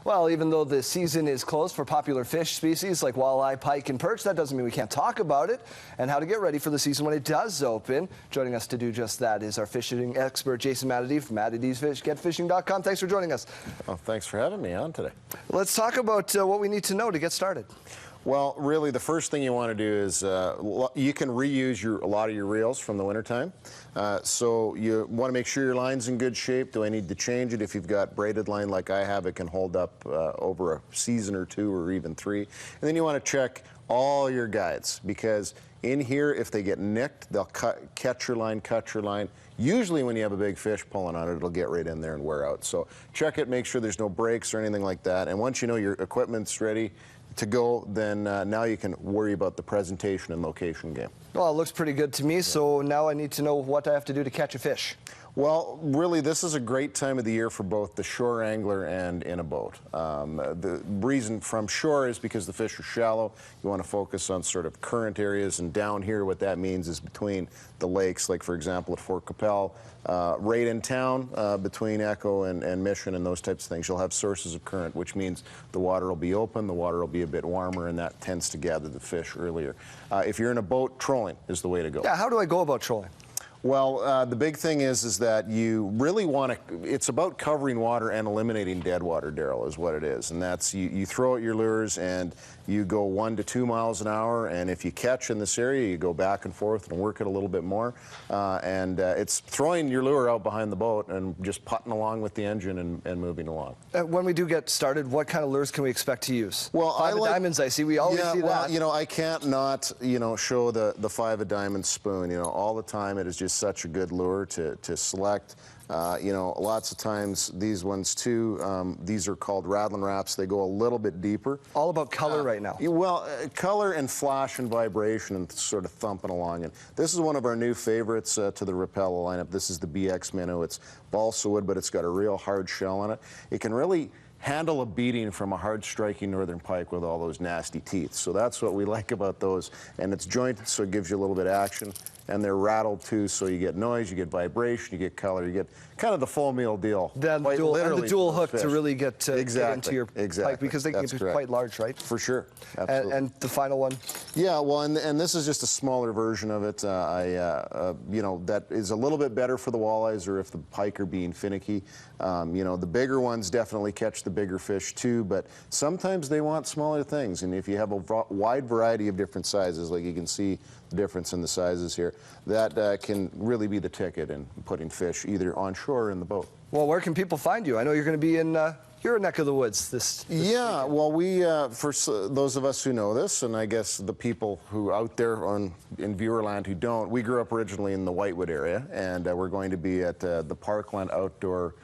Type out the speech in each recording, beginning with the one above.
Well, even though the season is closed for popular fish species like walleye, pike, and perch, that doesn't mean we can't talk about it and how to get ready for the season when it does open. Joining us to do just that is our fishing expert, Jason Matadee from Matadee'sGetFishing.com. Thanks for joining us. Well, thanks for having me on today. Let's talk about what we need to know to get started. Well, really, the first thing you want to do is you can reuse a lot of your reels from the wintertime. So you want to make sure your line's in good shape. Do I need to change it? If you've got braided line like I have, it can hold up over a season or two or even 3. And then you want to check all your guides, because in here, if they get nicked, they'll catch your line, cut your line. Usually when you have a big fish pulling on it, it'll get right in there and wear out. So check it, make sure there's no breaks or anything like that. And once you know your equipment's ready to go, then now you can worry about the presentation and location game. Well, it looks pretty good to me, so now I need to know what I have to do to catch a fish. Well, really, this is a great time of the year for both the shore angler and in a boat. The reason from shore is because the fish are shallow. You want to focus on sort of current areas, and down here what that means is between the lakes, like for example at Fort Capel, right in town between Echo and Mission and those types of things. You'll have sources of current, which means the water will be open, the water will be a bit warmer, and that tends to gather the fish earlier. If you're in a boat, trolling is the way to go. Yeah, how do I go about trolling? Well, the big thing is that you really want to, it's about covering water and eliminating dead water, Daryl, is what it is. And that's, you throw out your lures and you go 1 to 2 miles an hour, and if you catch in this area, you go back and forth and work it a little bit more. It's throwing your lure out behind the boat and just putting along with the engine and moving along. When we do get started, what kind of lures can we expect to use? Well, Five of diamonds, I see. We always see well, that. You know, I can't not, show the 5 of diamonds spoon. All the time it is just such a good lure to select. Lots of times these ones too, these are called Rattling Wraps. They go a little bit deeper. All about color right now. Well, color and flash and vibration and sort of thumping along. And this is one of our new favorites to the Rapala lineup. This is the BX Minnow. It's balsa wood, but it's got a real hard shell on it. It can really handle a beating from a hard striking northern pike with all those nasty teeth. So that's what we like about those. And it's jointed, so it gives you a little bit of action. And they're rattled too, so you get noise, you get vibration, you get color, you get kind of the full meal deal. Then the dual hook to really get into your pike, because they can be quite large, right? For sure, absolutely. And the final one? Yeah, well, and this is just a smaller version of it. That is a little bit better for the walleyes or if the pike are being finicky. The bigger ones definitely catch the bigger fish too, but sometimes they want smaller things. And if you have a wide variety of different sizes, like you can see the difference in the sizes here, that can really be the ticket in putting fish either on shore or in the boat. Well, where can people find you? I know you're going to be in your neck of the woods this yeah, weekend. Well, we, for those of us who know this, and I guess the people who out there in viewerland who don't, we grew up originally in the Whitewood area, and we're going to be at the Parkland Outdoor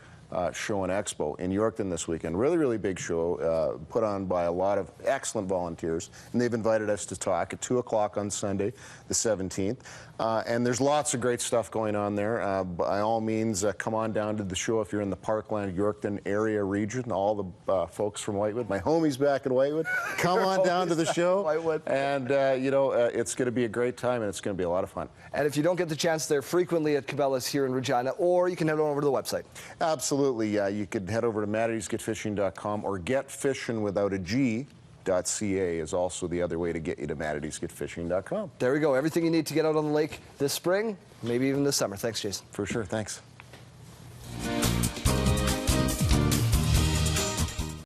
Show and Expo in Yorkton this weekend. Really, really big show put on by a lot of excellent volunteers, and they've invited us to talk at 2 o'clock on Sunday, the 17th. And there's lots of great stuff going on there. By all means, come on down to the show if you're in the Parkland, Yorkton area region. All the folks from Whitewood, my homies back in Whitewood, come on down to the show. And, it's going to be a great time, and it's going to be a lot of fun. And if you don't get the chance, they're frequently at Cabela's here in Regina, or you can head on over to the website. Absolutely, yeah. You could head over to Matadee'sGetFishing.com or getfishin.ca is also the other way to get you to Matadee'sGetFishing.com. There we go. Everything you need to get out on the lake this spring, maybe even this summer. Thanks, Jason. For sure. Thanks.